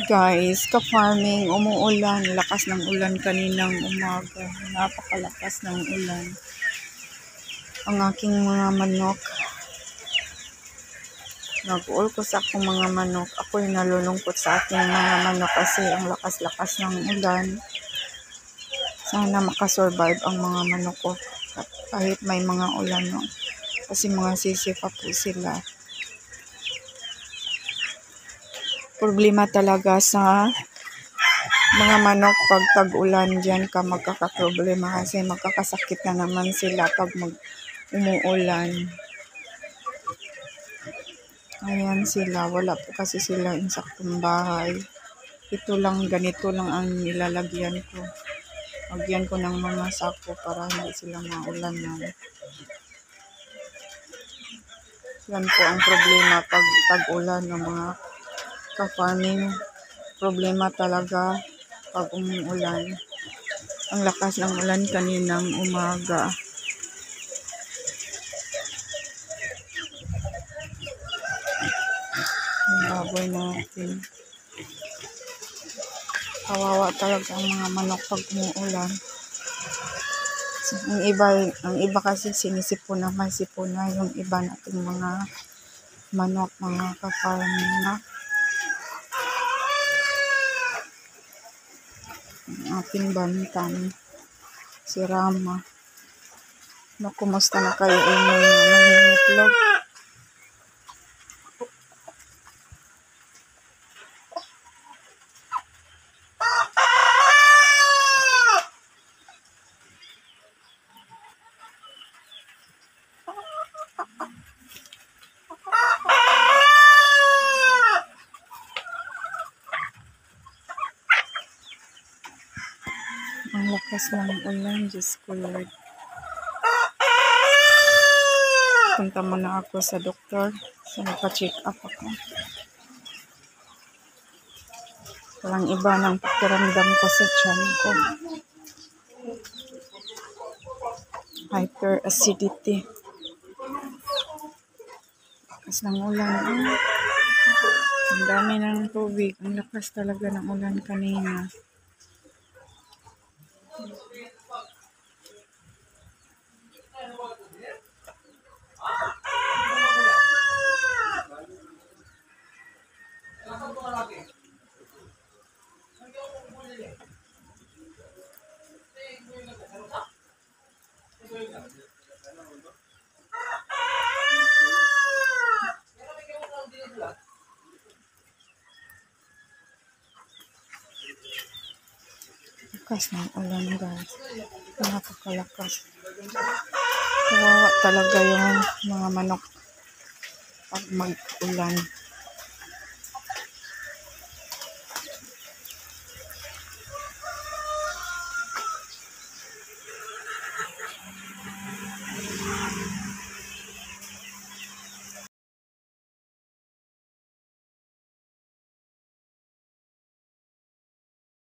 Guys, ka-farming, umuulan, lakas ng ulan kaninang umaga, napakalakas ng ulan. Ang aking mga manok, nag-uulkos sa akong mga manok. Ako'y nalulungkot sa aking mga manok kasi ang lakas-lakas ng ulan. Sana makasurvive ang mga manok ko kahit may mga ulan, no? Kasi mga sisi pa po sila. Problema talaga sa mga manok pag tag-ulan, dyan ka magkakaproblema kasi magkakasakit na naman sila pag umuulan. Ayan sila, wala po kasi sila insaktong bahay. Ito lang, ganito lang ang nilalagyan ko. Lagyan ko ng mga sako para hindi sila maulanan. Yan po ang problema pag tag-ulan ng mga ka-farming. Problema talaga pag umuulan. Ang lakas ng ulan kaninang umaga. Ang baboy natin. Kawawa talaga ang mga manok pag umuulan. Ang iba kasi sinisipon na may sipon na yung iba nating mga manok, mga ka-farming na. Ang ating bantam, si Rama. Kumusta na kayo inyong nangingitlog? Ang lakas ng ulan, Diyos ko Lord. Punta muna ako sa doktor. So, nagpa-check up ako. Walang iba ng pakiramdam ko sa tiyan ko. Hyperacidity. Lakas ng ulan. Ang dami ng tubig. Ang lakas talaga ng ulan kanina. Lakas ng ulan, guys. Napakalakas. Kawawa talaga yung mga manok pag mag-ulan.